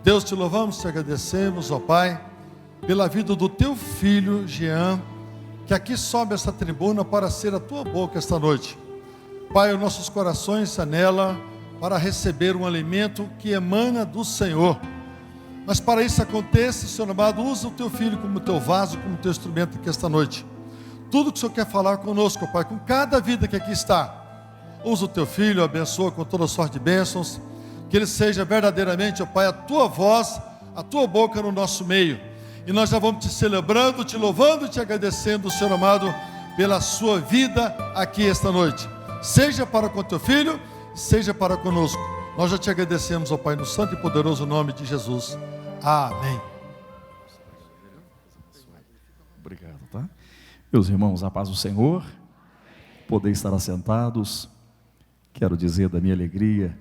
Deus, te louvamos, te agradecemos, ó Pai, pela vida do teu filho, Jean, que aqui sobe essa tribuna para ser a tua boca esta noite. Pai, os nossos corações se anela para receber um alimento que emana do Senhor. Mas para isso aconteça, Senhor amado, usa o teu filho como teu vaso, como teu instrumento aqui esta noite. Tudo que o Senhor quer falar conosco, Pai, com cada vida que aqui está, usa o teu filho, abençoa com toda sorte de bênçãos, que ele seja verdadeiramente, ó Pai, a tua voz, a tua boca no nosso meio. E nós já vamos te celebrando, te louvando e te agradecendo, Senhor amado, pela sua vida aqui esta noite. Seja para com teu filho, seja para conosco. Nós já te agradecemos, ó Pai, no santo e poderoso nome de Jesus. Amém. Obrigado, tá? Meus irmãos, a paz do Senhor, poder estar assentados, quero dizer da minha alegria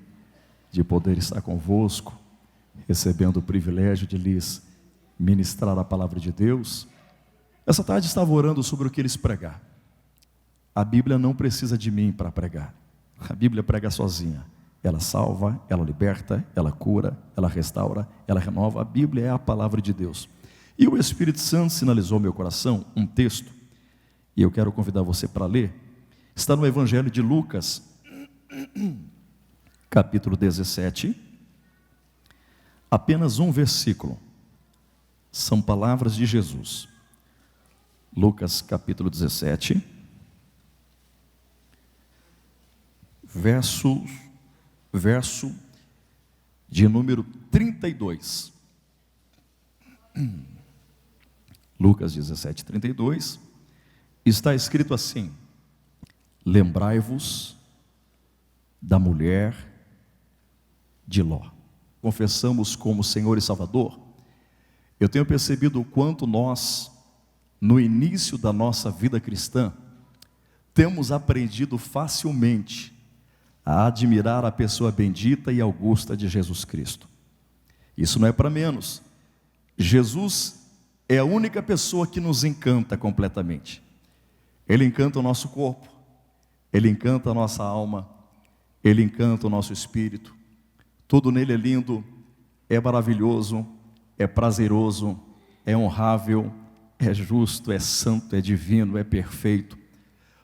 de poder estar convosco, recebendo o privilégio de lhes ministrar a palavra de Deus. Essa tarde estava orando sobre o que eles pregar. A Bíblia não precisa de mim para pregar, a Bíblia prega sozinha. Ela salva, ela liberta, ela cura, ela restaura, ela renova. A Bíblia é a palavra de Deus. E o Espírito Santo sinalizou ao meu coração um texto, e eu quero convidar você para ler. Está no Evangelho de Lucas, capítulo 17, apenas um versículo. São palavras de Jesus. Lucas capítulo 17, verso de número 32. Lucas 17, 32, está escrito assim: lembrai-vos da mulher de Ló. Confessamos como Senhor e Salvador. Eu tenho percebido o quanto nós, no início da nossa vida cristã, temos aprendido facilmente a admirar a pessoa bendita e augusta de Jesus Cristo. Isso não é para menos. Jesus é a única pessoa que nos encanta completamente. Ele encanta o nosso corpo, Ele encanta a nossa alma, Ele encanta o nosso espírito. Tudo nele é lindo, é maravilhoso, é prazeroso, é honrável, é justo, é santo, é divino, é perfeito.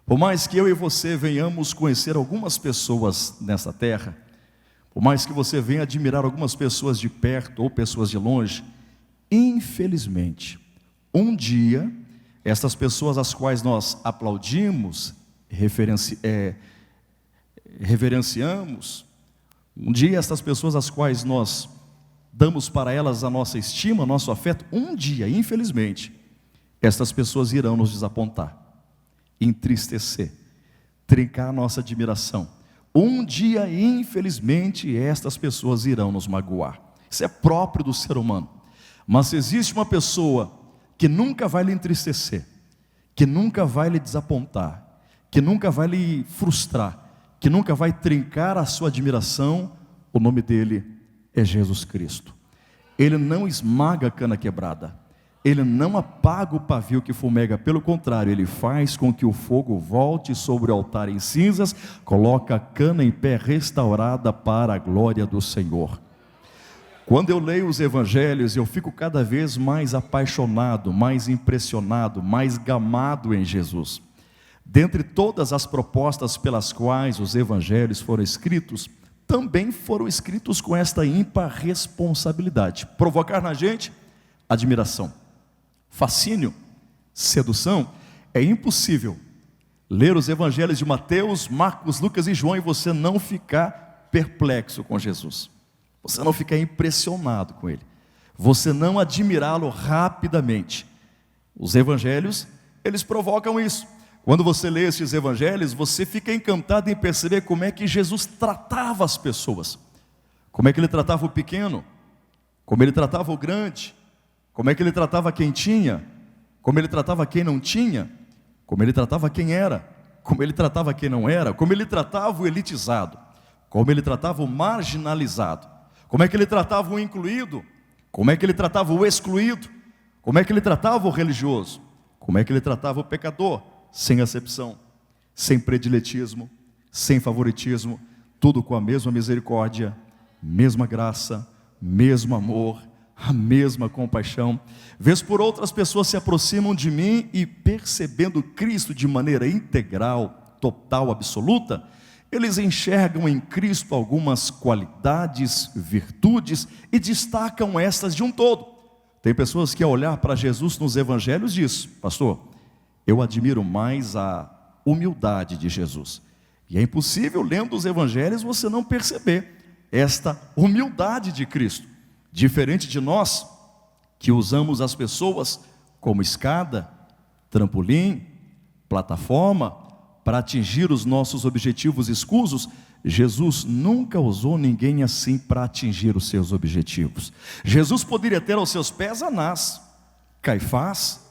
Por mais que eu e você venhamos conhecer algumas pessoas nessa terra, por mais que você venha admirar algumas pessoas de perto ou pessoas de longe, infelizmente, um dia, essas pessoas às quais nós aplaudimos, reverenciamos, um dia essas pessoas às quais nós damos para elas a nossa estima, nosso afeto, um dia, infelizmente, estas pessoas irão nos desapontar, entristecer, trincar a nossa admiração. Um dia, infelizmente, estas pessoas irão nos magoar. Isso é próprio do ser humano. Mas se existe uma pessoa que nunca vai lhe entristecer, que nunca vai lhe desapontar, que nunca vai lhe frustrar, que nunca vai trincar a sua admiração, o nome dele é Jesus Cristo. Ele não esmaga a cana quebrada, Ele não apaga o pavio que fumega, pelo contrário, Ele faz com que o fogo volte sobre o altar em cinzas, coloca a cana em pé restaurada para a glória do Senhor. Quando eu leio os evangelhos, eu fico cada vez mais apaixonado, mais impressionado, mais gamado em Jesus. Dentre todas as propostas pelas quais os evangelhos foram escritos, também foram escritos com esta ímpar responsabilidade: provocar na gente admiração, fascínio, sedução. É impossível ler os evangelhos de Mateus, Marcos, Lucas e João e você não ficar perplexo com Jesus, você não ficar impressionado com ele, você não admirá-lo rapidamente. Os evangelhos, eles provocam isso. Quando você lê esses evangelhos, você fica encantado em perceber como é que Jesus tratava as pessoas, como é que ele tratava o pequeno, como ele tratava o grande, como é que ele tratava quem tinha, como ele tratava quem não tinha, como ele tratava quem era, como ele tratava quem não era, como ele tratava o elitizado, como ele tratava o marginalizado, como é que ele tratava o incluído, como é que ele tratava o excluído, como é que ele tratava o religioso, como é que ele tratava o pecador, sem acepção, sem prediletismo, sem favoritismo, tudo com a mesma misericórdia, mesma graça, mesmo amor, a mesma compaixão. Vez por outra as pessoas se aproximam de mim e, percebendo Cristo de maneira integral, total, absoluta, eles enxergam em Cristo algumas qualidades, virtudes e destacam estas de um todo. Tem pessoas que, ao olhar para Jesus nos evangelhos, diz: pastor, eu admiro mais a humildade de Jesus. E é impossível, lendo os evangelhos, você não perceber esta humildade de Cristo. Diferente de nós, que usamos as pessoas como escada, trampolim, plataforma, para atingir os nossos objetivos escusos, Jesus nunca usou ninguém assim para atingir os seus objetivos. Jesus poderia ter aos seus pés Anás, Caifás,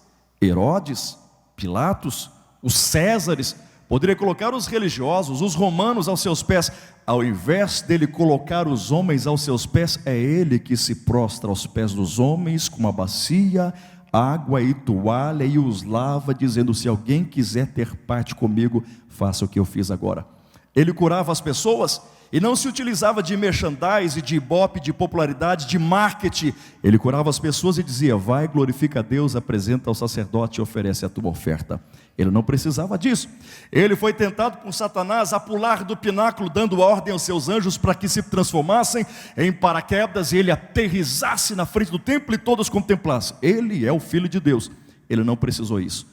Herodes, Pilatos, os Césares, poderia colocar os religiosos, os romanos aos seus pés. Ao invés dele colocar os homens aos seus pés, é ele que se prostra aos pés dos homens com uma bacia, água e toalha, e os lava, dizendo: se alguém quiser ter parte comigo, faça o que eu fiz agora. Ele curava as pessoas e não se utilizava de merchandise, de ibope, de popularidade, de marketing. Ele curava as pessoas e dizia: vai, glorifica a Deus, apresenta ao sacerdote e oferece a tua oferta. Ele não precisava disso. Ele foi tentado com Satanás a pular do pináculo, dando ordem aos seus anjos para que se transformassem em paraquedas e ele aterrissasse na frente do templo e todos contemplassem. Ele é o Filho de Deus. Ele não precisou isso.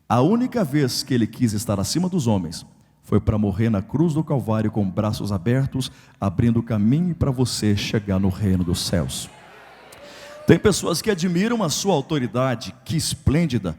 A única vez que ele quis estar acima dos homens foi para morrer na cruz do Calvário com braços abertos, abrindo caminho para você chegar no reino dos céus. Tem pessoas que admiram a sua autoridade, que esplêndida,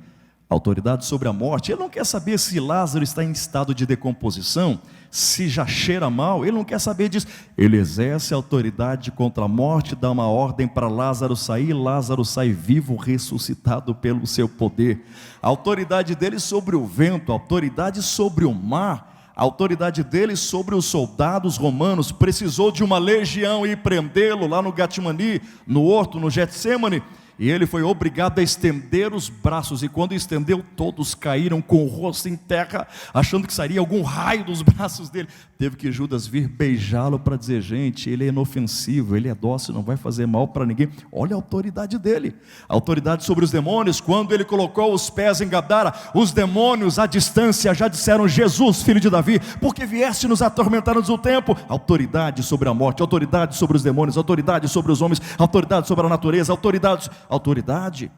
autoridade sobre a morte. Ele não quer saber se Lázaro está em estado de decomposição, se já cheira mal, ele não quer saber disso. Ele exerce autoridade contra a morte, dá uma ordem para Lázaro sair, Lázaro sai vivo, ressuscitado pelo seu poder. A autoridade dele sobre o vento, a autoridade sobre o mar, a autoridade dele sobre os soldados romanos. Precisou de uma legião ir prendê-lo lá no Getsemani, no horto, no Getsemane, e ele foi obrigado a estender os braços, e quando estendeu, todos caíram com o rosto em terra, achando que sairia algum raio dos braços dele. Teve que Judas vir beijá-lo para dizer: gente, ele é inofensivo, ele é dócil, não vai fazer mal para ninguém. Olha a autoridade dele, a autoridade sobre os demônios. Quando ele colocou os pés em Gadara, os demônios à distância já disseram: Jesus, filho de Davi, porque vieste nos atormentar-nos o tempo. Autoridade sobre a morte, autoridade sobre os demônios, autoridade sobre os homens, autoridade sobre a natureza, autoridade.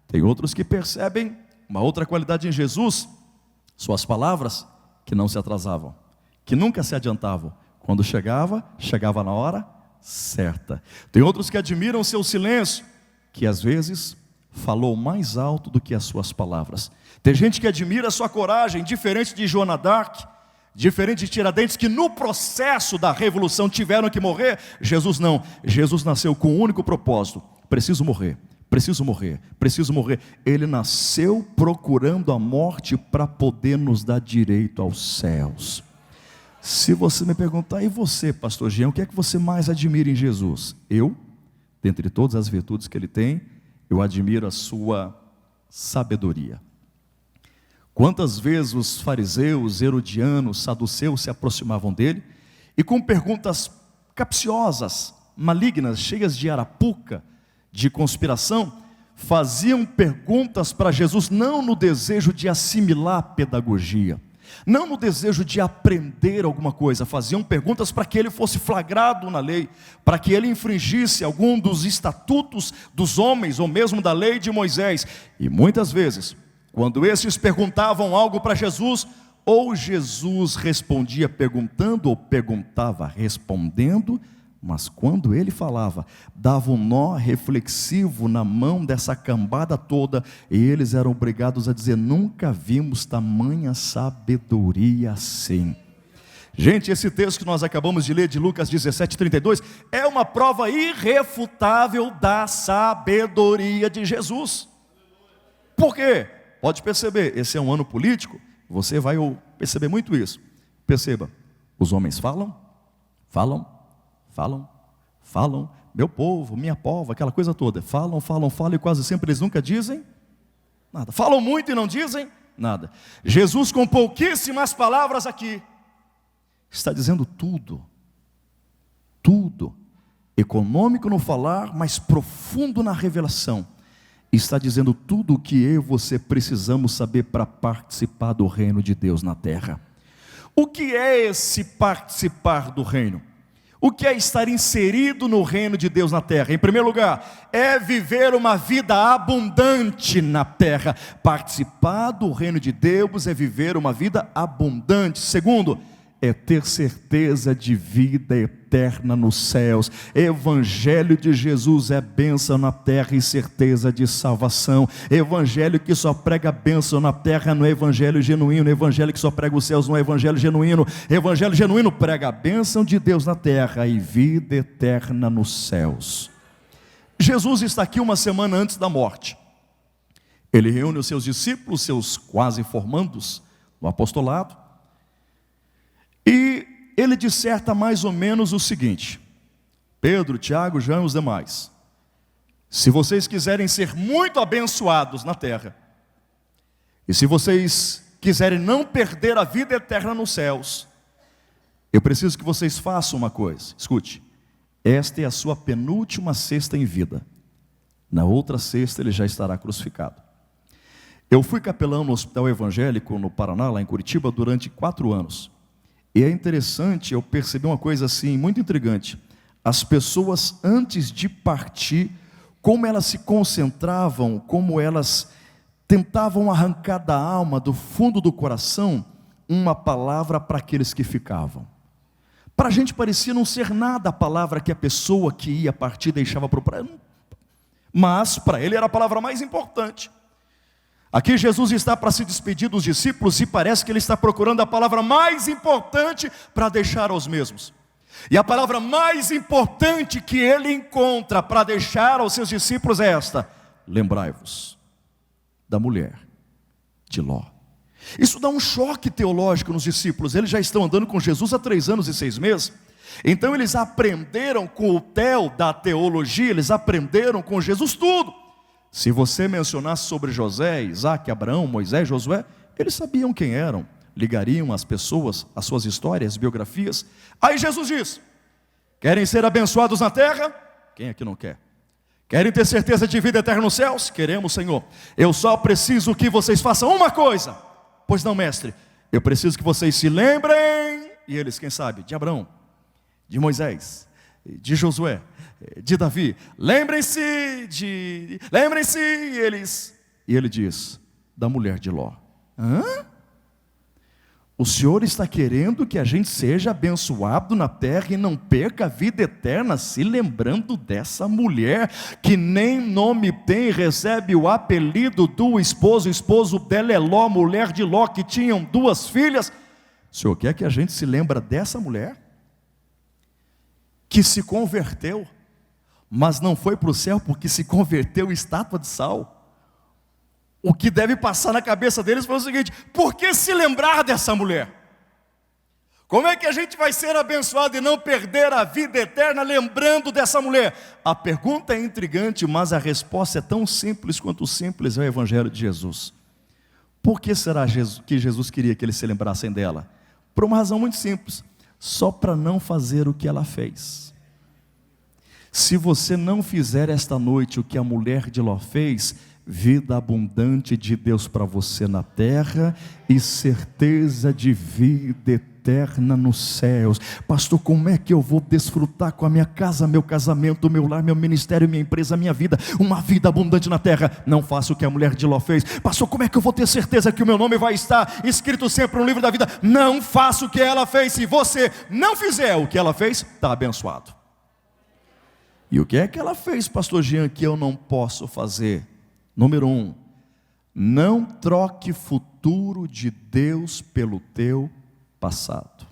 Tem outros que percebem uma outra qualidade em Jesus: suas palavras que não se atrasavam, que nunca se adiantavam. Quando chegava na hora certa. Tem outros que admiram seu silêncio, que às vezes falou mais alto do que as suas palavras. Tem gente que admira a sua coragem, diferente de Joana d'Arc, diferente de Tiradentes, que no processo da revolução tiveram que morrer. Jesus não. Jesus nasceu com um único propósito: preciso morrer, preciso morrer, preciso morrer. Ele nasceu procurando a morte para poder nos dar direito aos céus. Se você me perguntar: e você, pastor Jean, o que é que você mais admira em Jesus? Eu, dentre todas as virtudes que ele tem, eu admiro a sua sabedoria. Quantas vezes os fariseus, herodianos, saduceus se aproximavam dele e com perguntas capciosas, malignas, cheias de arapuca, de conspiração, faziam perguntas para Jesus, não no desejo de assimilar pedagogia, não no desejo de aprender alguma coisa. Faziam perguntas para que ele fosse flagrado na lei, para que ele infringisse algum dos estatutos dos homens, ou mesmo da lei de Moisés. E muitas vezes, quando esses perguntavam algo para Jesus, ou Jesus respondia perguntando, ou perguntava respondendo, mas quando ele falava, dava um nó reflexivo na mão dessa cambada toda, e eles eram obrigados a dizer: nunca vimos tamanha sabedoria assim. Gente, esse texto que nós acabamos de ler, de Lucas 17:32, é uma prova irrefutável da sabedoria de Jesus. Por quê? Pode perceber, esse é um ano político, você vai perceber muito isso. Perceba, os homens falam, meu povo, minha pova, aquela coisa toda. Falam, e quase sempre eles nunca dizem nada. Falam muito e não dizem nada. Jesus, com pouquíssimas palavras aqui, está dizendo tudo. econômico no falar, mas profundo na revelação. Está dizendo tudo o que eu e você precisamos saber para participar do reino de Deus na terra. O que é esse participar do reino? O que é estar inserido no reino de Deus na terra? Em primeiro lugar, é viver uma vida abundante na terra. Participar do reino de Deus é viver uma vida abundante. Segundo, é ter certeza de vida eterna nos céus. Evangelho de Jesus é bênção na terra e certeza de salvação. Evangelho que só prega bênção na terra não é evangelho genuíno. Evangelho que só prega os céus não é evangelho genuíno. Evangelho genuíno prega a bênção de Deus na terra e vida eterna nos céus. Jesus está aqui uma semana antes da morte. Ele reúne os seus discípulos, seus quase formandos no apostolado. E ele disserta mais ou menos o seguinte: Pedro, Tiago, João e os demais, se vocês quiserem ser muito abençoados na terra, e se vocês quiserem não perder a vida eterna nos céus, eu preciso que vocês façam uma coisa. Escute, esta é a sua penúltima sexta em vida. Na outra sexta ele já estará crucificado. Eu fui capelão no Hospital Evangélico no Paraná, lá em Curitiba, durante 4 anos. E é interessante, eu percebi uma coisa assim, muito intrigante. As pessoas antes de partir, como elas se concentravam, como elas tentavam arrancar da alma, do fundo do coração, uma palavra para aqueles que ficavam. Para a gente parecia não ser nada a palavra que a pessoa que ia partir deixava para o próximo. Mas para ele era a palavra mais importante. Aqui Jesus está para se despedir dos discípulos e parece que ele está procurando a palavra mais importante para deixar aos mesmos. E a palavra mais importante que ele encontra para deixar aos seus discípulos é esta: lembrai-vos da mulher de Ló. Isso dá um choque teológico nos discípulos. Eles já estão andando com Jesus há 3 anos e 6 meses. Então eles aprenderam com o Theo da teologia, eles aprenderam com Jesus tudo. Se você mencionasse sobre José, Isaac, Abraão, Moisés, Josué, eles sabiam quem eram, ligariam as pessoas, as suas histórias, biografias. Aí Jesus diz: querem ser abençoados na terra? Quem é que não quer? Querem ter certeza de vida eterna nos céus? Queremos, Senhor. Eu só preciso que vocês façam uma coisa. Pois não, mestre, eu preciso que vocês se lembrem. E eles, quem sabe, de Abraão, de Moisés, de Josué, de Davi. Lembrem-se, e ele diz, da mulher de Ló. Hã? O Senhor está querendo que a gente seja abençoado na terra e não perca a vida eterna, se lembrando dessa mulher que nem nome tem, recebe o apelido do esposo. O esposo dela é Ló, mulher de Ló, que tinham 2 filhas. O Senhor quer que a gente se lembre dessa mulher que se converteu, mas não foi para o céu porque se converteu em estátua de sal. O que deve passar na cabeça deles foi o seguinte: por que se lembrar dessa mulher? Como é que a gente vai ser abençoado e não perder a vida eterna lembrando dessa mulher? A pergunta é intrigante, mas a resposta é tão simples quanto simples é o Evangelho de Jesus. Por que será que Jesus queria que eles se lembrassem dela? Por uma razão muito simples: só para não fazer o que ela fez. Se você não fizer esta noite o que a mulher de Ló fez, vida abundante de Deus para você na terra e certeza de vida eterna nos céus. Pastor, como é que eu vou desfrutar com a minha casa, meu casamento, meu lar, meu ministério, minha empresa, minha vida, uma vida abundante na terra? Não faça o que a mulher de Ló fez. Pastor, como é que eu vou ter certeza que o meu nome vai estar escrito sempre no livro da vida? Não faça o que ela fez. Se você não fizer o que ela fez, está abençoado. E o que é que ela fez, pastor Jean, que eu não posso fazer? Número 1, não troque futuro de Deus pelo teu passado.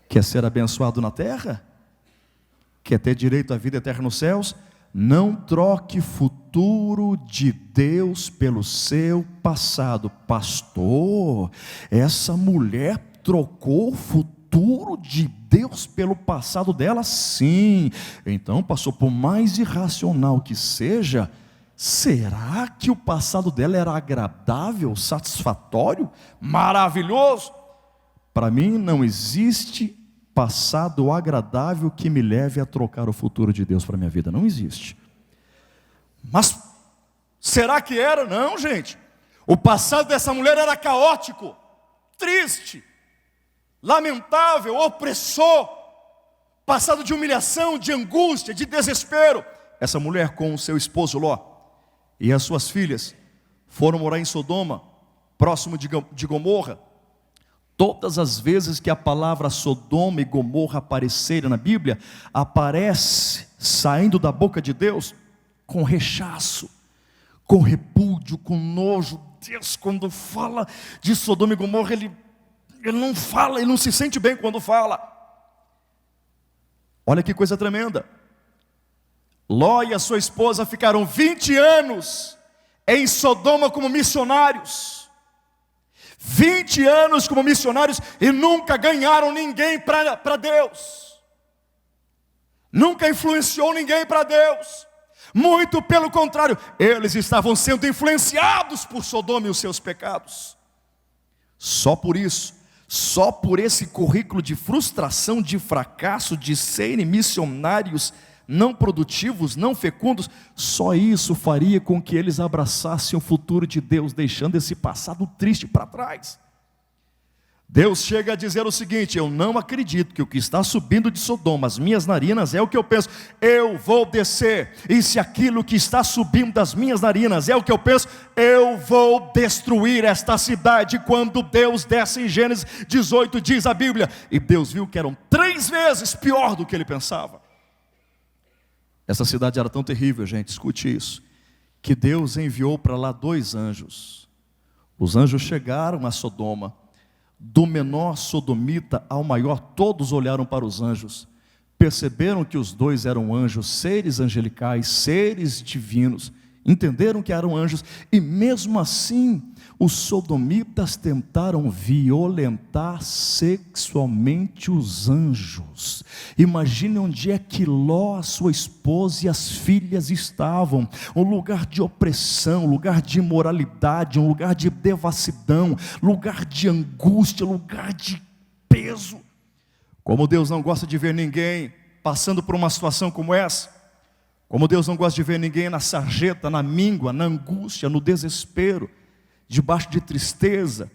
Quer ser abençoado na terra? Quer ter direito à vida eterna nos céus? Não troque futuro de Deus pelo seu passado. Pastor, essa mulher trocou o futuro de Deus pelo passado dela? Sim. Então, pastor, por mais irracional que seja, será que o passado dela era agradável, satisfatório, maravilhoso? Para mim não existe passado agradável que me leve a trocar o futuro de Deus para a minha vida. Não existe. Mas será que era? Não, gente. O passado dessa mulher era caótico, triste, lamentável, opressor, passado de humilhação, de angústia, de desespero. Essa mulher com o seu esposo Ló e as suas filhas foram morar em Sodoma, próximo de Gomorra. Todas as vezes que a palavra Sodoma e Gomorra aparecerem na Bíblia, aparece saindo da boca de Deus com rechaço, com repúdio, com nojo. Deus, quando fala de Sodoma e Gomorra, ele não fala, ele não se sente bem quando fala. Olha que coisa tremenda. Ló e a sua esposa ficaram 20 anos em Sodoma como missionários. 20 anos como missionários e nunca ganharam ninguém para Deus. Nunca influenciou ninguém para Deus. Muito pelo contrário, eles estavam sendo influenciados por Sodoma e os seus pecados. Só por isso, só por esse currículo de frustração, de fracasso, de serem missionários não produtivos, não fecundos, só isso faria com que eles abraçassem o futuro de Deus, deixando esse passado triste para trás. Deus chega a dizer o seguinte: eu não acredito que o que está subindo de Sodoma, as minhas narinas, é o que eu penso. Eu vou descer, e se aquilo que está subindo das minhas narinas é o que eu penso, eu vou destruir esta cidade. Quando Deus desce em Gênesis 18, diz a Bíblia, e Deus viu que eram 3 vezes pior do que ele pensava. Essa cidade era tão terrível, gente, escute isso, que Deus enviou para lá 2 anjos. Os anjos chegaram a Sodoma. Do menor sodomita ao maior, todos olharam para os anjos, perceberam que os 2 eram anjos, seres angelicais, seres divinos, entenderam que eram anjos, e mesmo assim, os sodomitas tentaram violentar sexualmente os anjos. Imagine onde é que Ló, a sua esposa e as filhas estavam, um lugar de opressão, lugar de imoralidade, um lugar de devassidão, lugar de angústia, lugar de peso. Como Deus não gosta de ver ninguém passando por uma situação como essa, como Deus não gosta de ver ninguém na sarjeta, na míngua, na angústia, no desespero, debaixo de tristeza,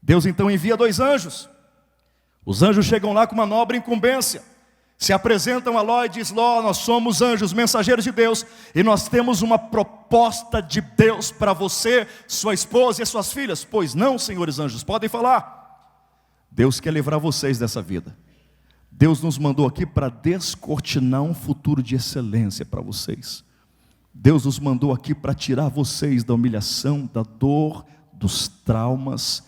Deus então envia 2 anjos. Os anjos chegam lá com uma nobre incumbência, se apresentam a Ló e diz: Ló, nós somos anjos, mensageiros de Deus, e nós temos uma proposta de Deus para você, sua esposa e suas filhas. Pois não, senhores anjos, podem falar. Deus quer livrar vocês dessa vida. Deus nos mandou aqui para descortinar um futuro de excelência para vocês. Deus nos mandou aqui para tirar vocês da humilhação, da dor, dos traumas,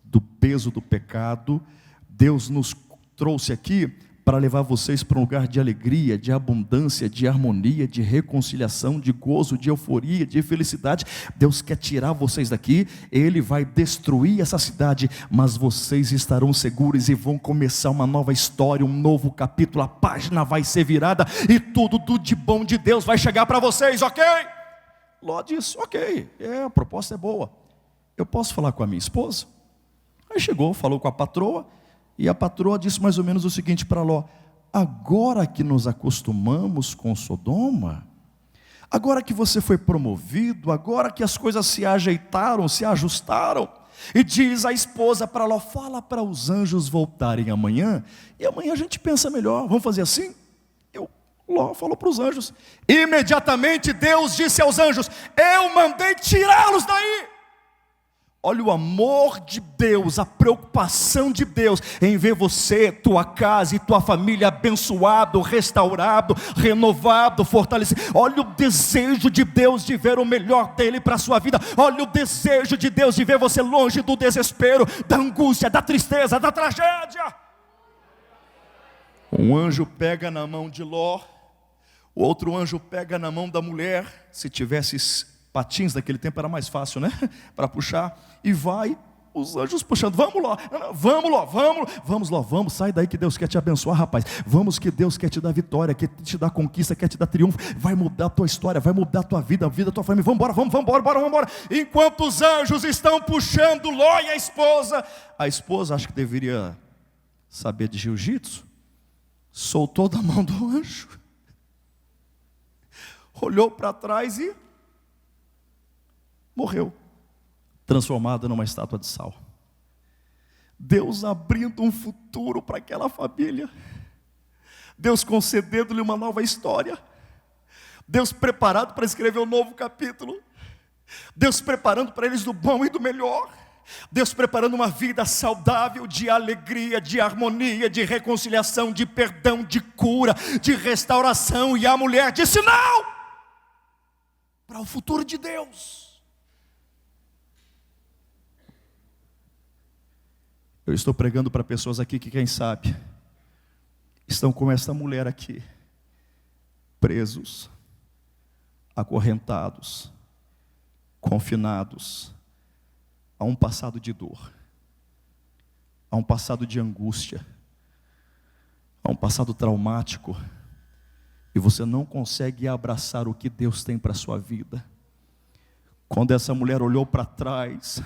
do peso do pecado. Deus nos trouxe aqui para levar vocês para um lugar de alegria, de abundância, de harmonia, de reconciliação, de gozo, de euforia, de felicidade. Deus quer tirar vocês daqui. Ele vai destruir essa cidade, mas vocês estarão seguros e vão começar uma nova história, um novo capítulo. A página vai ser virada e tudo de bom de Deus vai chegar para vocês, ok? Ló disse: ok, a proposta é boa, eu posso falar com a minha esposa? Aí chegou, falou com a patroa, e a patroa disse mais ou menos o seguinte para Ló: agora que nos acostumamos com Sodoma, agora que você foi promovido, agora que as coisas se ajeitaram, se ajustaram, e diz a esposa para Ló: fala para os anjos voltarem amanhã, e amanhã a gente pensa melhor, vamos fazer assim? Ló falou para os anjos. Imediatamente Deus disse aos anjos: eu mandei tirá-los daí. Olha o amor de Deus, a preocupação de Deus em ver você, tua casa e tua família abençoado, restaurado, renovado, fortalecido. Olha o desejo de Deus de ver o melhor dele para a sua vida. Olha o desejo de Deus de ver você longe do desespero, da angústia, da tristeza, da tragédia. Um anjo pega na mão de Ló, o outro anjo pega na mão da mulher. Se tivesse patins daquele tempo era mais fácil, né? Para puxar. E vai, os anjos puxando. Vamos Ló, vamos Ló, vamos Ló, vamos, sai daí que Deus quer te abençoar, rapaz. Vamos que Deus quer te dar vitória, quer te dar conquista, quer te dar triunfo. Vai mudar a tua história, vai mudar a tua vida, a vida da tua família. Vamos embora. Enquanto os anjos estão puxando Ló e a esposa acho que deveria saber de jiu-jitsu, soltou da mão do anjo, olhou para trás e morreu, transformada numa estátua de sal. Deus abrindo um futuro para aquela família, Deus concedendo-lhe uma nova história, Deus preparado para escrever um novo capítulo, Deus preparando para eles do bom e do melhor, Deus preparando uma vida saudável, de alegria, de harmonia, de reconciliação, de perdão, de cura, de restauração. E a mulher disse não, para o futuro de Deus. Eu estou pregando para pessoas aqui que, quem sabe, estão como esta mulher aqui, presos, acorrentados, confinados a um passado de dor, a um passado de angústia, a um passado traumático, e você não consegue abraçar o que Deus tem para a sua vida. Quando essa mulher olhou para trás,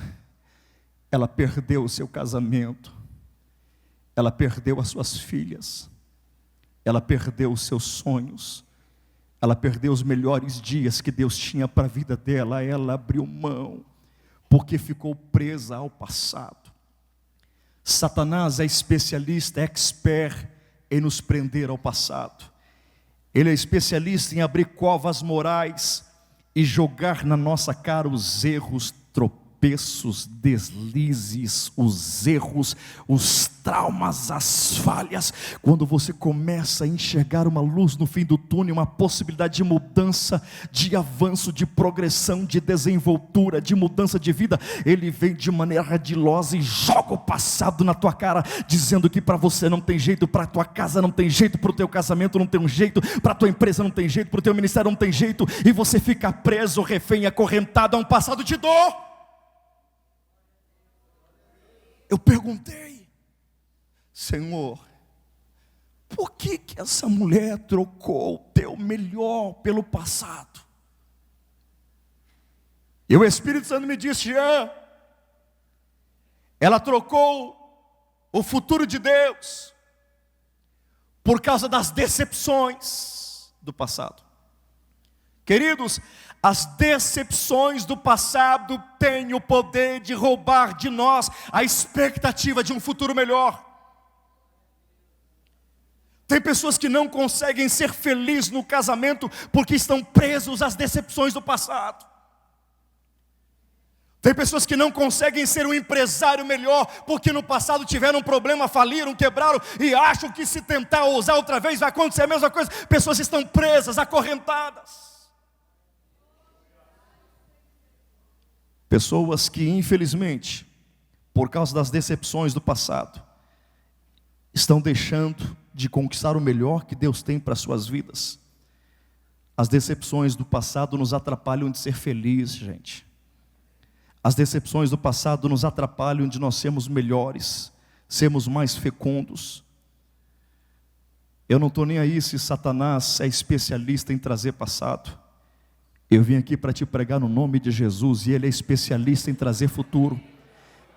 ela perdeu o seu casamento, ela perdeu as suas filhas, ela perdeu os seus sonhos, ela perdeu os melhores dias que Deus tinha para a vida dela. Ela abriu mão, porque ficou presa ao passado. Satanás é especialista, expert em nos prender ao passado. Ele é especialista em abrir covas morais e jogar na nossa cara os erros, tropeços, deslizes, os erros, os traumas, as falhas. Quando você começa a enxergar uma luz no fim do túnel, uma possibilidade de mudança, de avanço, de progressão, de desenvoltura, de mudança de vida, ele vem de maneira radilosa e joga o passado na tua cara, dizendo que para você não tem jeito, para a tua casa não tem jeito, para o teu casamento não tem um jeito, para a tua empresa não tem jeito, para o teu ministério não tem jeito, e você fica preso, refém, acorrentado a um passado de dor. Eu perguntei, Senhor, por que essa mulher trocou o teu melhor pelo passado? E o Espírito Santo me disse, Jean, ela trocou o futuro de Deus por causa das decepções do passado. Queridos, as decepções do passado têm o poder de roubar de nós a expectativa de um futuro melhor. Tem pessoas que não conseguem ser felizes no casamento porque estão presos às decepções do passado. Tem pessoas que não conseguem ser um empresário melhor porque no passado tiveram um problema, faliram, quebraram e acham que se tentar ousar outra vez vai acontecer a mesma coisa. Pessoas estão presas, acorrentadas. Pessoas que, infelizmente, por causa das decepções do passado, estão deixando de conquistar o melhor que Deus tem para as suas vidas. As decepções do passado nos atrapalham de ser felizes, gente. As decepções do passado nos atrapalham de nós sermos melhores, sermos mais fecundos. Eu não estou nem aí se Satanás é especialista em trazer passado. Eu vim aqui para te pregar no nome de Jesus, e Ele é especialista em trazer futuro.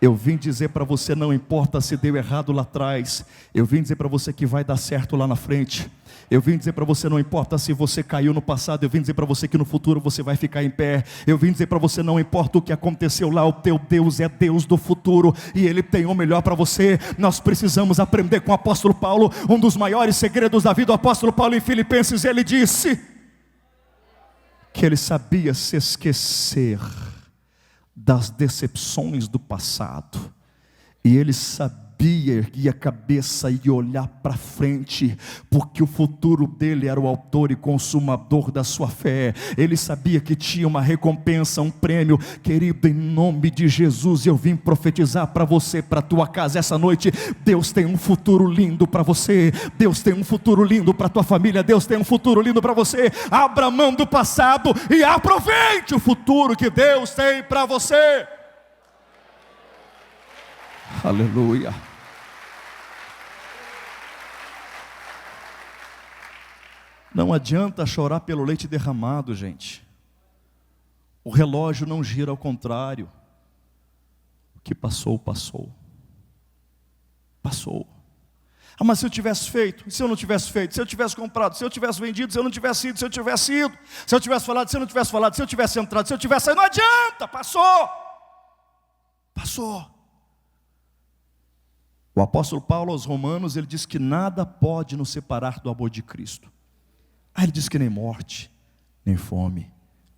Eu vim dizer para você, não importa se deu errado lá atrás, eu vim dizer para você que vai dar certo lá na frente. Eu vim dizer para você, não importa se você caiu no passado, eu vim dizer para você que no futuro você vai ficar em pé. Eu vim dizer para você, não importa o que aconteceu lá, o teu Deus é Deus do futuro, e Ele tem o melhor para você. Nós precisamos aprender com o apóstolo Paulo, um dos maiores segredos da vida do apóstolo Paulo em Filipenses. Ele disse que ele sabia se esquecer das decepções do passado, e ele sabia erguer a cabeça e olhar para frente, porque o futuro dele era o autor e consumador da sua fé. Ele sabia que tinha uma recompensa, um prêmio. Querido, em nome de Jesus, eu vim profetizar para você, para a tua casa essa noite. Deus tem um futuro lindo para você, Deus tem um futuro lindo para a tua família, Deus tem um futuro lindo para você. Abra mão do passado e aproveite o futuro que Deus tem para você. Aleluia. Não adianta chorar pelo leite derramado, gente. O relógio não gira ao contrário. O que passou, passou. Passou. Ah, mas se eu tivesse feito, se eu não tivesse feito, se eu tivesse comprado, se eu tivesse vendido, se eu não tivesse ido, se eu tivesse ido, se eu tivesse falado, se eu não tivesse falado, se eu tivesse entrado, se eu tivesse saído, não adianta, passou. O apóstolo Paulo aos Romanos, ele diz que nada pode nos separar do amor de Cristo. Aí ele diz que nem morte, nem fome,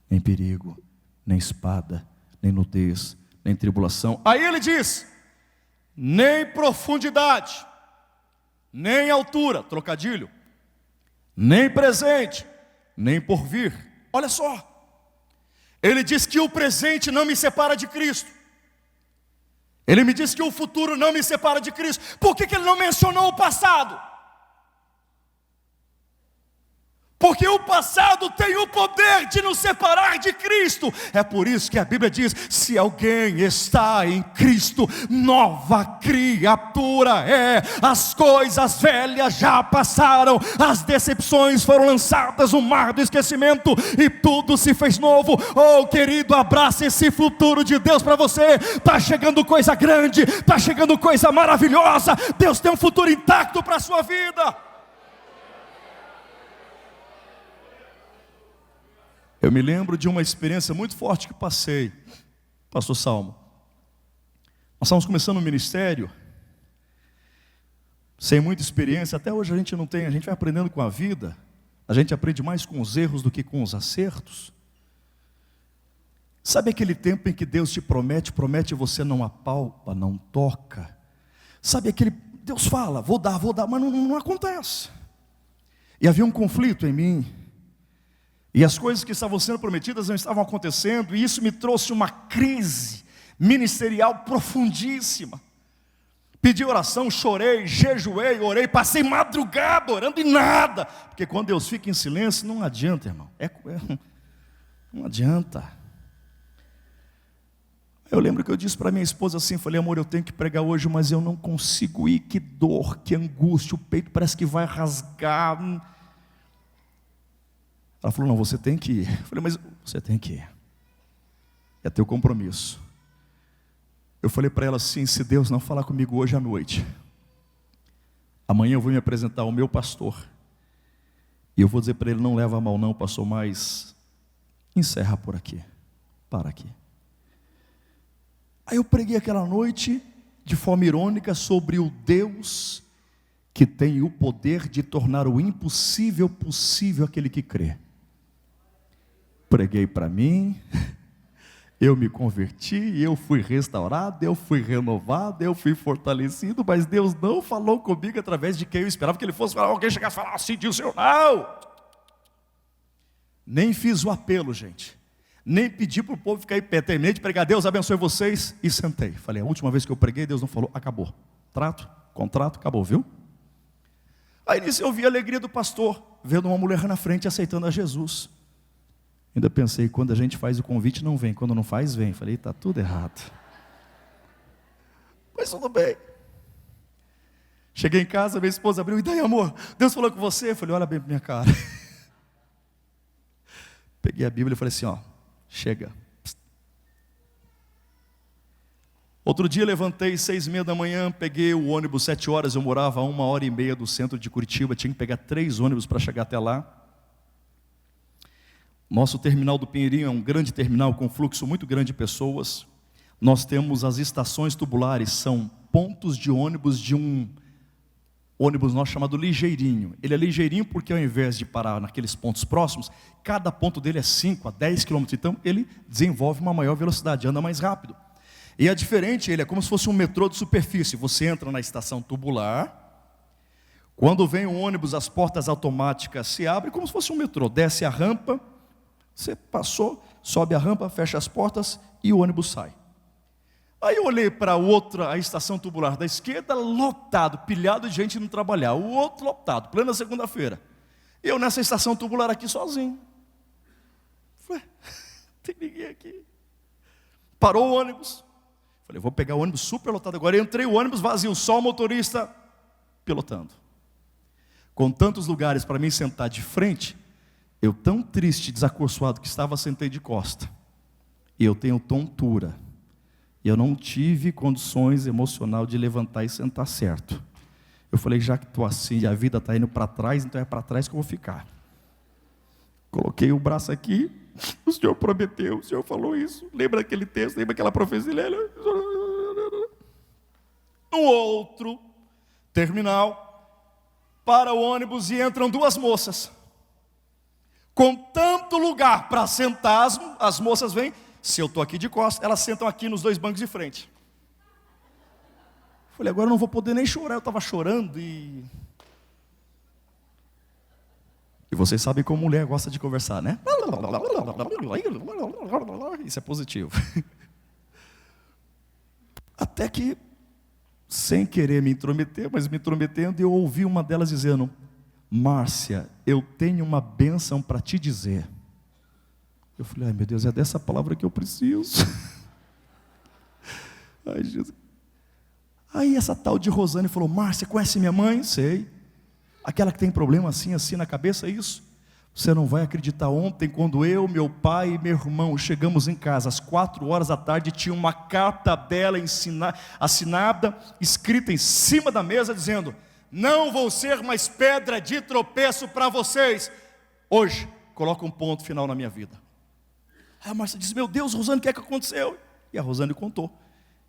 nem perigo, nem espada, nem nudez, nem tribulação. Aí ele diz, nem profundidade, nem altura, trocadilho, nem presente, nem porvir. Olha só, ele diz que o presente não me separa de Cristo. Ele me diz que o futuro não me separa de Cristo. Por que ele não mencionou o passado? Porque o passado tem o poder de nos separar de Cristo. É por isso que a Bíblia diz, se alguém está em Cristo, nova criatura é. As coisas velhas já passaram, as decepções foram lançadas no mar do esquecimento, e tudo se fez novo. Oh querido, abraça esse futuro de Deus para você. Está chegando coisa grande, está chegando coisa maravilhosa. Deus tem um futuro intacto para a sua vida. Eu me lembro de uma experiência muito forte que passei, pastor Salmo. Nós estávamos começando um ministério, sem muita experiência, até hoje a gente não tem, a gente vai aprendendo com a vida, a gente aprende mais com os erros do que com os acertos. Sabe aquele tempo em que Deus te promete e você não apalpa, não toca? Sabe aquele, Deus fala, vou dar, mas não acontece. E havia um conflito em mim, e as coisas que estavam sendo prometidas não estavam acontecendo, e isso me trouxe uma crise ministerial profundíssima. Pedi oração, chorei, jejuei, orei, passei madrugada orando e nada, porque quando Deus fica em silêncio, não adianta, irmão, não adianta. Eu lembro que eu disse para minha esposa assim, falei, amor, eu tenho que pregar hoje, mas eu não consigo ir, que dor, que angústia, o peito parece que vai rasgar. Ela falou, não, você tem que ir. Eu falei, mas você tem que ir. É teu compromisso. Eu falei para ela assim, se Deus não falar comigo hoje à noite, amanhã eu vou me apresentar ao meu pastor, e eu vou dizer para ele, não leva a mal não, pastor, mas encerra por aqui, para aqui. Aí eu preguei aquela noite, de forma irônica, sobre o Deus que tem o poder de tornar o impossível possível aquele que crê. Preguei para mim, eu me converti, eu fui restaurado, eu fui renovado, eu fui fortalecido, mas Deus não falou comigo através de quem eu esperava que Ele fosse falar. Alguém chegasse e falar assim, diz o Senhor, não. Nem fiz o apelo, gente, nem pedi para o povo ficar em pé, terminei de pregar, Deus abençoe vocês, e sentei. Falei, a última vez que eu preguei, Deus não falou, acabou. Contrato, acabou, viu? Aí nisso eu vi a alegria do pastor, vendo uma mulher na frente aceitando a Jesus. Ainda pensei, quando a gente faz o convite não vem, quando não faz vem. Falei, está tudo errado. Mas tudo bem. Cheguei em casa, minha esposa abriu, e daí amor, Deus falou com você? Eu falei, olha bem para minha cara. Peguei a Bíblia e falei assim, ó, chega. Outro dia levantei 6:30 da manhã, peguei o ônibus 7 horas, eu morava a 1h30 do centro de Curitiba, tinha que pegar 3 ônibus para chegar até lá. Nosso terminal do Pinheirinho é um grande terminal com fluxo muito grande de pessoas. Nós temos as estações tubulares, são pontos de ônibus de um ônibus nosso chamado ligeirinho. Ele é ligeirinho porque ao invés de parar naqueles pontos próximos, cada ponto dele é 5 a 10 km, então ele desenvolve uma maior velocidade, anda mais rápido. E é diferente, ele é como se fosse um metrô de superfície. Você entra na estação tubular, quando vem o ônibus, as portas automáticas se abrem, como se fosse um metrô, desce a rampa, você passou, sobe a rampa, fecha as portas e o ônibus sai. Aí eu olhei para a estação tubular da esquerda, lotado, pilhado de gente indo trabalhar. O outro lotado, plena segunda-feira. Eu nessa estação tubular aqui sozinho. Falei, tem ninguém aqui. Parou o ônibus. Falei, vou pegar o ônibus super lotado agora. Entrei, o ônibus vazio, só o motorista pilotando. Com tantos lugares para mim sentar de frente, eu tão triste, desacorçoado que estava, sentei de costa. E eu tenho tontura. E eu não tive condições emocionais de levantar e sentar certo. Eu falei, já que estou assim e a vida está indo para trás, então é para trás que eu vou ficar. Coloquei o braço aqui, o Senhor prometeu, o Senhor falou isso. Lembra aquele texto, lembra aquela profecia? No outro terminal, para o ônibus e entram duas moças. Com tanto lugar para sentar, as moças vêm. Se eu estou aqui de costas, elas sentam aqui nos dois bancos de frente. Falei, agora eu não vou poder nem chorar. Eu estava chorando e vocês sabem como mulher gosta de conversar, né? Isso é positivo. Até que, sem querer me intrometer, mas me intrometendo, eu ouvi uma delas dizendo: Márcia, eu tenho uma bênção para te dizer. Eu falei, ai meu Deus, é dessa palavra que eu preciso. Ai, Jesus. Aí essa tal de Rosane falou, Márcia, conhece minha mãe? Sei. Aquela que tem problema assim na cabeça, é isso? Você não vai acreditar, ontem quando eu, meu pai e meu irmão chegamos em casa, às 4 da tarde, tinha uma carta dela assinada, escrita em cima da mesa, dizendo: não vou ser mais pedra de tropeço para vocês. Hoje, coloca um ponto final na minha vida. Aí a Márcia disse, meu Deus, Rosane, o que é que aconteceu? E a Rosane contou.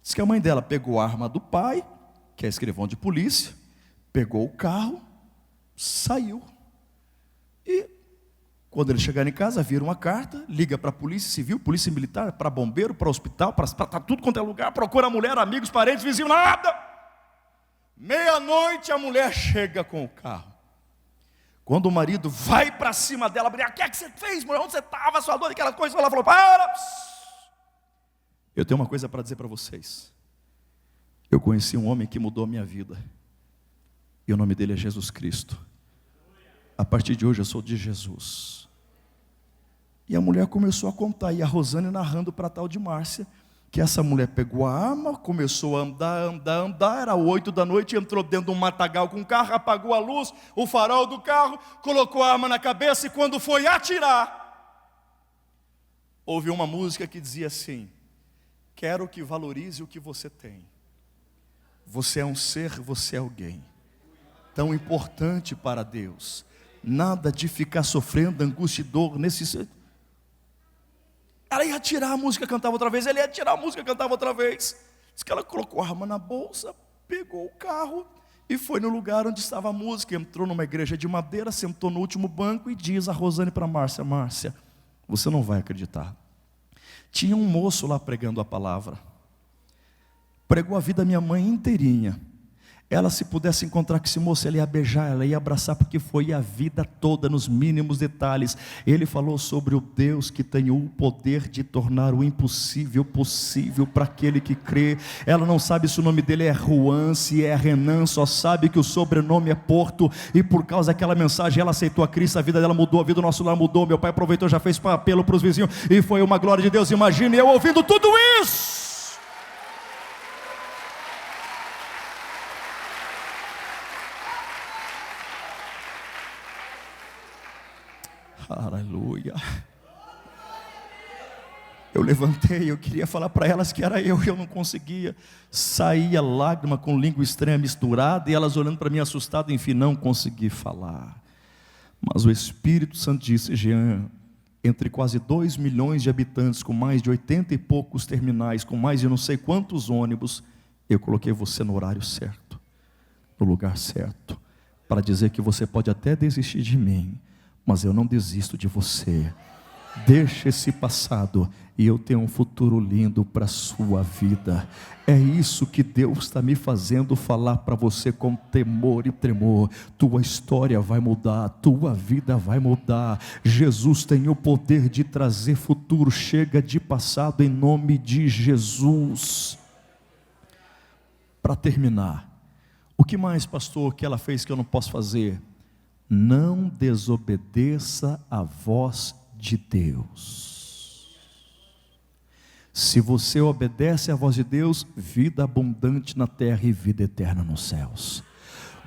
Diz que a mãe dela pegou a arma do pai, que é escrivão de polícia, pegou o carro, saiu. E quando eles chegaram em casa, viram uma carta, liga para a polícia civil, polícia militar, para bombeiro, para hospital, para tudo quanto é lugar, procura a mulher, amigos, parentes, vizinhos, nada. Meia-noite a mulher chega com o carro. Quando o marido vai para cima dela, o que é que você fez, mulher? Onde você estava, sua dor, aquela coisa? Ela falou, para! Eu tenho uma coisa para dizer para vocês. Eu conheci um homem que mudou a minha vida. E o nome dele é Jesus Cristo. A partir de hoje eu sou de Jesus. E a mulher começou a contar, e a Rosane narrando para a tal de Márcia, que essa mulher pegou a arma, começou a andar, era 8 da noite, entrou dentro de um matagal com o carro, apagou a luz, o farol do carro, colocou a arma na cabeça, e quando foi atirar, houve uma música que dizia assim: quero que valorize o que você tem. Você é um ser, você é alguém tão importante para Deus. Nada de ficar sofrendo angústia e dor nesse... Ela ia tirar a música, cantava outra vez. Ele ia tirar a música, cantava outra vez. Diz que ela colocou a arma na bolsa, pegou o carro e foi no lugar onde estava a música. Entrou numa igreja de madeira, sentou no último banco e diz a Rosane para Márcia: Márcia, você não vai acreditar. Tinha um moço lá pregando a palavra. Pregou a vida da minha mãe inteirinha. Ela, se pudesse encontrar com esse moço, ela ia beijar, ela ia abraçar, porque foi a vida toda, nos mínimos detalhes. Ele falou sobre o Deus que tem o poder de tornar o impossível possível para aquele que crê. Ela não sabe se o nome dele é Juan, se é Renan, só sabe que o sobrenome é Porto. E por causa daquela mensagem, ela aceitou a Cristo, a vida dela mudou, a vida do nosso lar mudou. Meu pai aproveitou, já fez apelo para os vizinhos, e foi uma glória de Deus. Imagine eu ouvindo tudo isso. Aleluia. Eu levantei, eu queria falar para elas que era eu não conseguia. Saía lágrima com língua estranha misturada, e elas olhando para mim assustadas, enfim, não consegui falar. Mas o Espírito Santo disse: Jean, entre quase 2 milhões de habitantes, com mais de 80 e poucos terminais, com mais de não sei quantos ônibus, eu coloquei você no horário certo, no lugar certo, para dizer que você pode até desistir de mim, mas eu não desisto de você. Deixa esse passado e eu tenho um futuro lindo para a sua vida. É isso que Deus está me fazendo falar para você com temor e tremor. Tua história vai mudar, tua vida vai mudar. Jesus tem o poder de trazer futuro. Chega de passado em nome de Jesus. Para terminar, o que mais, pastor, que ela fez que eu não posso fazer? Não desobedeça à voz de Deus. Se você obedece à voz de Deus, vida abundante na terra e vida eterna nos céus.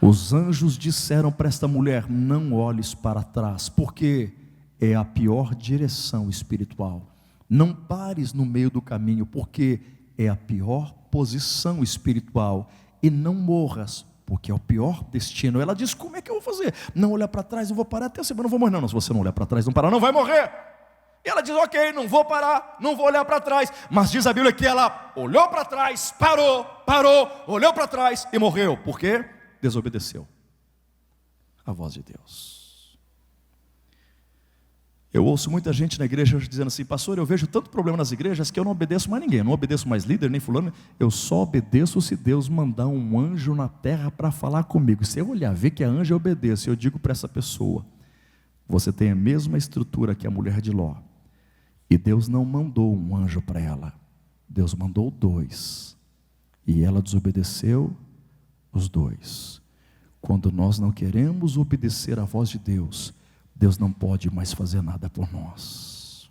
Os anjos disseram para esta mulher: não olhes para trás, porque é a pior direção espiritual. Não pares no meio do caminho, porque é a pior posição espiritual. E não morras, porque é o pior destino. Ela diz: como é que eu vou fazer? Não olhar para trás, não vou parar até a semana, não vou morrer. Não, se você não olhar para trás, não parar, não vai morrer. E ela diz: ok, não vou parar, não vou olhar para trás. Mas diz a Bíblia que ela olhou para trás, parou, olhou para trás e morreu. Por quê? Desobedeceu a voz de Deus. Eu ouço muita gente na igreja hoje dizendo assim: pastor, eu vejo tanto problema nas igrejas que eu não obedeço mais ninguém, eu não obedeço mais líder, nem fulano. Eu só obedeço se Deus mandar um anjo na terra para falar comigo. Se eu olhar, ver que a anjo obedece, eu digo para essa pessoa: você tem a mesma estrutura que a mulher de Ló, e Deus não mandou um anjo para ela, Deus mandou 2, e ela desobedeceu os 2. Quando nós não queremos obedecer à voz de Deus, Deus não pode mais fazer nada por nós.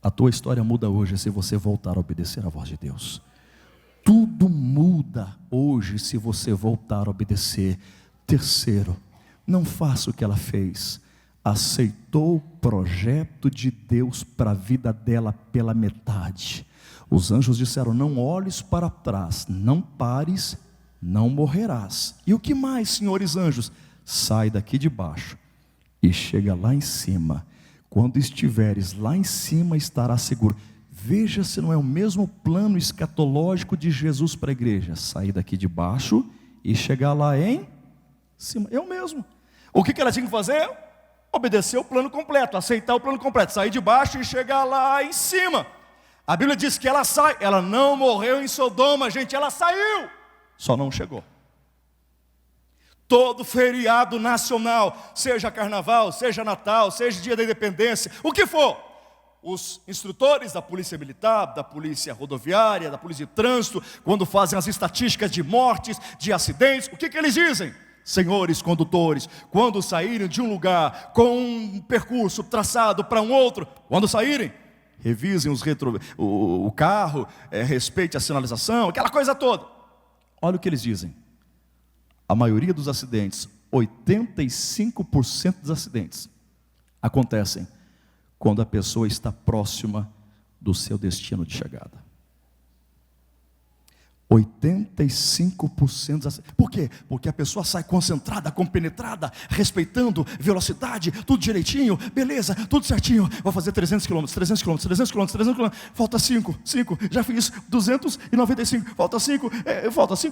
A tua história muda hoje se você voltar a obedecer à voz de Deus. Tudo muda hoje se você voltar a obedecer. Terceiro, não faça o que ela fez. Aceitou o projeto de Deus para a vida dela pela metade. Os anjos disseram: não olhes para trás, não pares, não morrerás. E o que mais, senhores anjos? Sai daqui de baixo e chega lá em cima. Quando estiveres lá em cima, estará seguro. Veja se não é o mesmo plano escatológico de Jesus para a igreja: sair daqui de baixo e chegar lá em cima. É o mesmo. O que ela tinha que fazer? Obedecer o plano completo, aceitar o plano completo, sair de baixo e chegar lá em cima. A Bíblia diz que ela sai. Ela não morreu em Sodoma, gente, ela saiu, só não chegou. Todo feriado nacional, seja carnaval, seja Natal, seja dia da independência, o que for, os instrutores da polícia militar, da polícia rodoviária, da polícia de trânsito, quando fazem as estatísticas de mortes, de acidentes, o que eles dizem? Senhores condutores, quando saírem de um lugar com um percurso traçado para um outro, quando saírem, revisem o carro, respeite a sinalização, aquela coisa toda. Olha o que eles dizem. A maioria dos acidentes, 85% dos acidentes, acontecem quando a pessoa está próxima do seu destino de chegada. 85% dos acidentes. Por quê? Porque a pessoa sai concentrada, compenetrada, respeitando velocidade, tudo direitinho, beleza, tudo certinho. Vou fazer 300 km, 300 km, 300 km, 300 km, falta 5, já fiz 295, falta 5,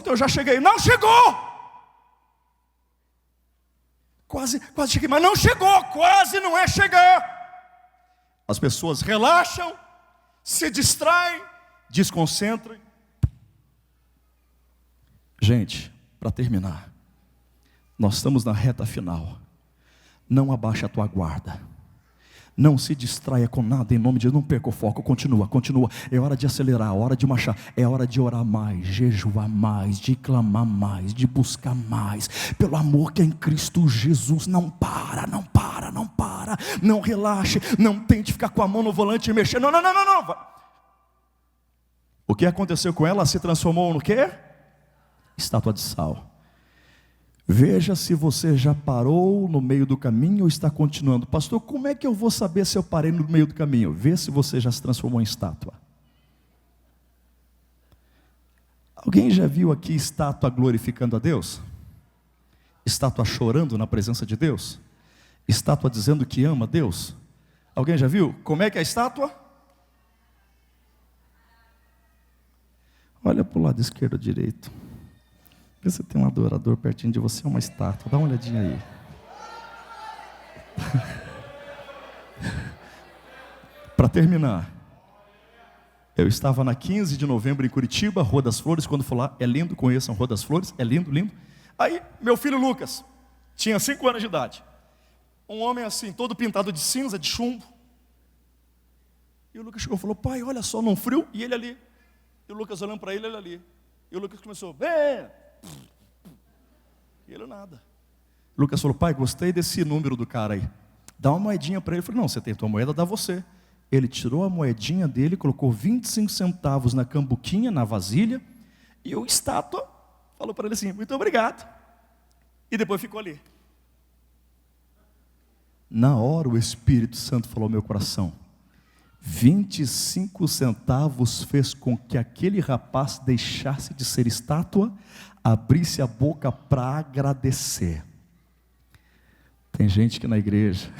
então eu já cheguei. Não chegou! Quase cheguei, mas não chegou, quase não é chegar. As pessoas relaxam, se distraem, desconcentram. Gente, para terminar, nós estamos na reta final. Não abaixe a tua guarda. Não se distraia com nada em nome de Deus. Não perca o foco, continua. É hora de acelerar, é hora de marchar. É hora de orar mais, jejuar mais, de clamar mais, de buscar mais. Pelo amor que é em Cristo Jesus. Não para. Não relaxe, não tente ficar com a mão no volante e mexer. Não. O que aconteceu com ela? Se transformou no quê? Estátua de sal. Veja se você já parou no meio do caminho ou está continuando. Pastor, como é que eu vou saber se eu parei no meio do caminho? Vê se você já se transformou em estátua. Alguém já viu aqui estátua glorificando a Deus? Estátua chorando na presença de Deus? Estátua dizendo que ama a Deus? Alguém já viu? Como é que é a estátua? Olha para o lado esquerdo ou direito. Você tem um adorador pertinho de você, uma estátua. Dá uma olhadinha aí. Para terminar, eu estava na 15 de novembro em Curitiba, Rua das Flores. Quando for lá, é lindo, conheçam Rua das Flores, é lindo. Aí, meu filho Lucas, tinha 5 anos de idade. Um homem assim, todo pintado de cinza, de chumbo. E o Lucas chegou e falou: pai, olha só, num frio, e ele ali. E o Lucas olhando para ele ali. E o Lucas começou: vem! E ele nada. O Lucas falou: pai, gostei desse número do cara aí. Dá uma moedinha para ele. Eu falei: não, você tem tua moeda, dá você. Ele tirou a moedinha dele, colocou 25 centavos na cambuquinha, na vasilha. E o estátua falou para ele assim: muito obrigado. E depois ficou ali. Na hora o Espírito Santo falou ao meu coração: 25 centavos fez com que aquele rapaz deixasse de ser estátua, abrisse a boca para agradecer. Tem gente que na igreja,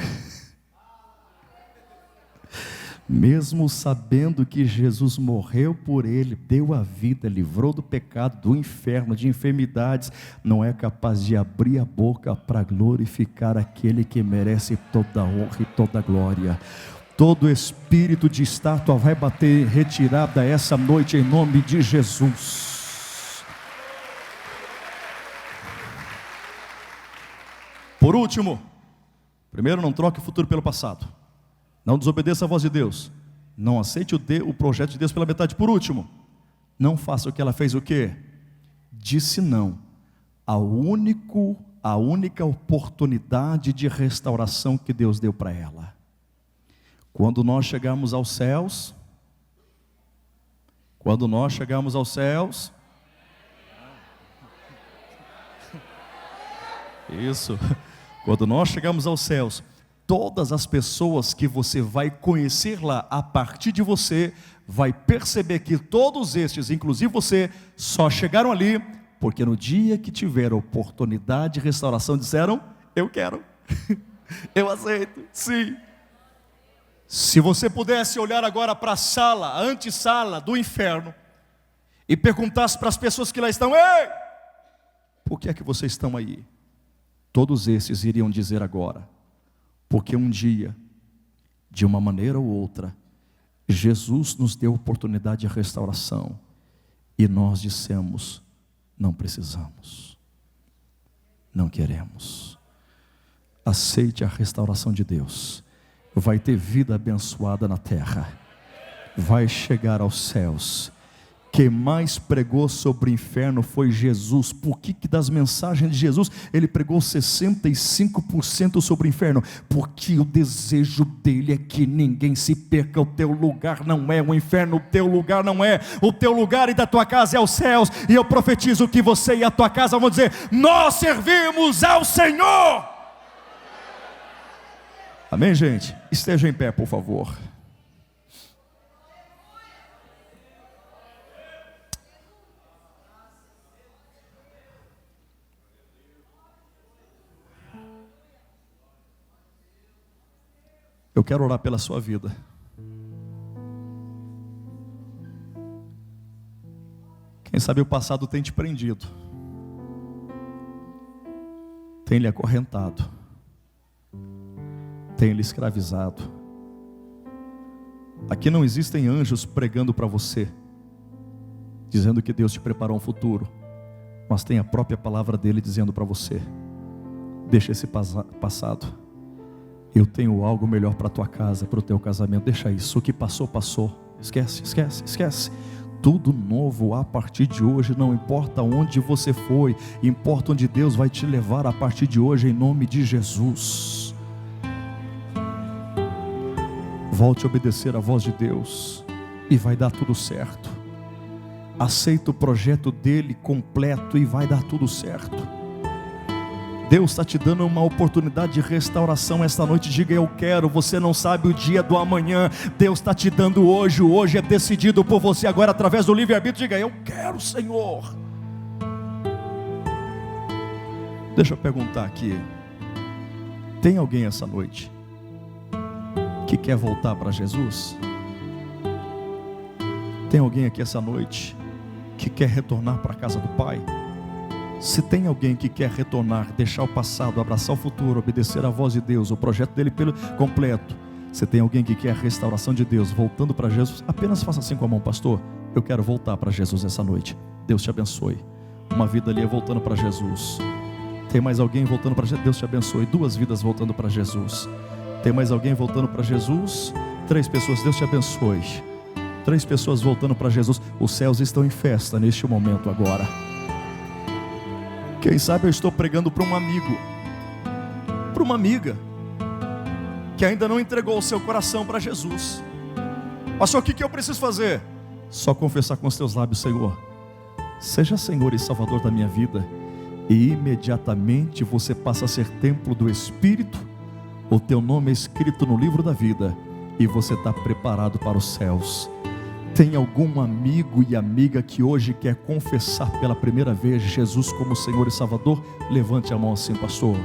mesmo sabendo que Jesus morreu por ele, deu a vida, livrou do pecado, do inferno, de enfermidades, não é capaz de abrir a boca para glorificar aquele que merece toda a honra e toda a glória. Todo espírito de estátua vai bater retirada essa noite em nome de Jesus. Por último, primeiro, não troque o futuro pelo passado. Não desobedeça a voz de Deus. Não aceite o projeto de Deus pela metade. Por último, não faça o que ela fez o quê? Disse não a única oportunidade de restauração que Deus deu para ela. Quando nós chegarmos aos céus, isso, quando nós chegarmos aos céus, todas as pessoas que você vai conhecer lá, a partir de você, vai perceber que todos estes, inclusive você, só chegaram ali, porque no dia que tiveram oportunidade de restauração, disseram, eu quero, eu aceito, sim. Se você pudesse olhar agora para a antessala do inferno, e perguntasse para as pessoas que lá estão, ei, por que é que vocês estão aí? Todos esses iriam dizer agora, porque um dia, de uma maneira ou outra, Jesus nos deu oportunidade de restauração, e nós dissemos, não precisamos, não queremos. Aceite a restauração de Deus. Vai ter vida abençoada na terra, vai chegar aos céus. Quem mais pregou sobre o inferno foi Jesus. Por que das mensagens de Jesus ele pregou 65% sobre o inferno? Porque o desejo dele é que ninguém se perca. O teu lugar não é o inferno, o teu lugar não é. O teu lugar e da tua casa é os céus. E eu profetizo que você e a tua casa vão dizer, nós servimos ao Senhor. Amém, gente? Esteja em pé, por favor. Eu quero orar pela sua vida. Quem sabe o passado tem te prendido, tem lhe acorrentado, tem lhe escravizado. Aqui não existem anjos pregando para você, dizendo que Deus te preparou um futuro, mas tem a própria palavra dele dizendo para você, deixa esse passado, eu tenho algo melhor para a tua casa, para o teu casamento. Deixa isso, o que passou, passou. Esquece. Tudo novo a partir de hoje. Não importa onde você foi, importa onde Deus vai te levar a partir de hoje, em nome de Jesus. Volte a obedecer a voz de Deus e vai dar tudo certo. Aceita o projeto dele completo e vai dar tudo certo. Deus está te dando uma oportunidade de restauração esta noite. Diga, eu quero. Você não sabe o dia do amanhã. Deus está te dando hoje. O hoje é decidido por você agora através do livre-arbítrio. Diga, eu quero, Senhor. Deixa eu perguntar aqui. Tem alguém essa noite que quer voltar para Jesus? Tem alguém aqui essa noite que quer retornar para a casa do Pai? Se tem alguém que quer retornar, deixar o passado, abraçar o futuro, obedecer a voz de Deus, o projeto dele pelo completo. Se tem alguém que quer a restauração de Deus, voltando para Jesus, apenas faça assim com a mão, pastor. Eu quero voltar para Jesus essa noite. Deus te abençoe. Uma vida ali é voltando para Jesus. Tem mais alguém voltando para Jesus? Deus te abençoe. 2 vidas voltando para Jesus. Tem mais alguém voltando para Jesus? 3 pessoas, Deus te abençoe. 3 pessoas voltando para Jesus. Os céus estão em festa neste momento agora. Quem sabe eu estou pregando para um amigo, para uma amiga, que ainda não entregou o seu coração para Jesus. Pastor, o que eu preciso fazer? Só confessar com os teus lábios, Senhor, seja Senhor e Salvador da minha vida. E imediatamente você passa a ser templo do Espírito. O teu nome é escrito no livro da vida. e você está preparado para os céus. Tem algum amigo e amiga que hoje quer confessar pela primeira vez Jesus como Senhor e Salvador? Levante a mão assim: pastor,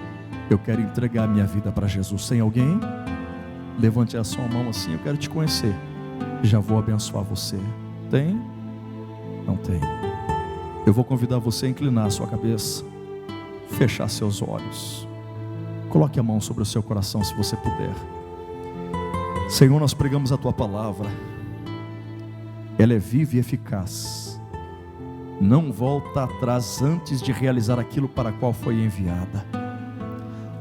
eu quero entregar minha vida para Jesus. Tem alguém? Levante a sua mão assim: eu quero te conhecer, já vou abençoar você. Tem? Não tem. Eu vou convidar você a inclinar a sua cabeça, fechar seus olhos, coloque a mão sobre o seu coração se você puder. Senhor, nós pregamos a Tua palavra, ela é viva e eficaz, não volta atrás antes de realizar aquilo para qual foi enviada.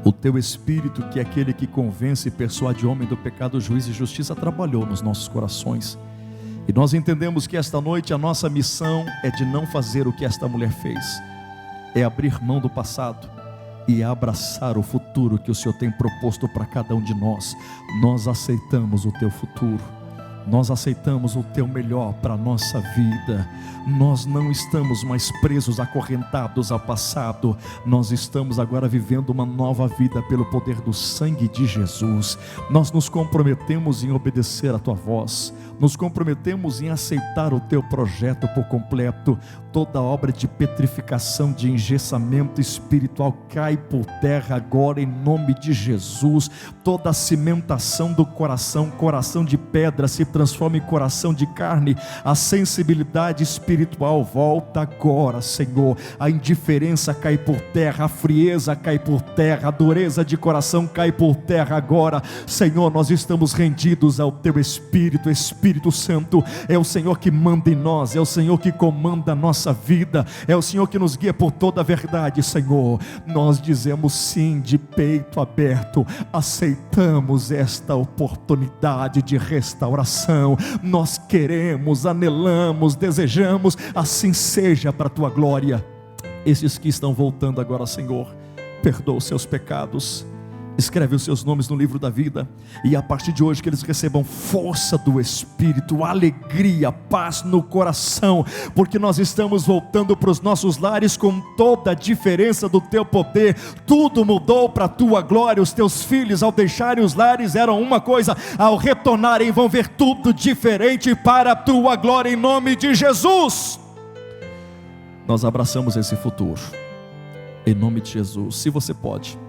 O Teu Espírito, que é aquele que convence e persuade o homem do pecado, juízo e justiça, trabalhou nos nossos corações, e nós entendemos que esta noite a nossa missão é de não fazer o que esta mulher fez, é abrir mão do passado e abraçar o futuro que o Senhor tem proposto para cada um de nós. Nós aceitamos o Teu futuro, nós aceitamos o Teu melhor para a nossa vida. Nós não estamos mais presos, acorrentados ao passado. Nós estamos agora vivendo uma nova vida pelo poder do sangue de Jesus. Nós nos comprometemos em obedecer a Tua voz, nos comprometemos em aceitar o Teu projeto por completo. Toda obra de petrificação, de engessamento espiritual cai por terra agora em nome de Jesus. Toda a cimentação do coração, coração de pedra, se transforma em coração de carne. A sensibilidade espiritual volta agora, Senhor. A indiferença cai por terra, a frieza cai por terra, a dureza de coração cai por terra agora. Senhor, nós estamos rendidos ao Teu Espírito. Espírito Santo, é o Senhor que manda em nós, é o Senhor que comanda a nossa vida, é o Senhor que nos guia por toda a verdade. Senhor, nós dizemos sim de peito aberto, aceitamos esta oportunidade de restauração. Nós queremos, anelamos, desejamos, assim seja para a Tua glória. Esses que estão voltando agora, Senhor, perdoa os seus pecados, escreve os seus nomes no livro da vida, e a partir de hoje que eles recebam força do Espírito, alegria, paz no coração, porque nós estamos voltando para os nossos lares com toda a diferença do Teu poder. Tudo mudou para a Tua glória. Os Teus filhos, ao deixarem os lares, eram uma coisa, ao retornarem vão ver tudo diferente para a Tua glória, em nome de Jesus. Nós abraçamos esse futuro em nome de Jesus. Se você pode,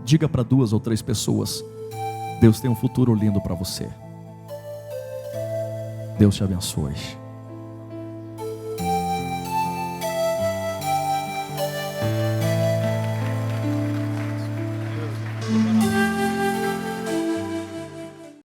diga para 2 ou 3 pessoas: Deus tem um futuro lindo para você. Deus te abençoe.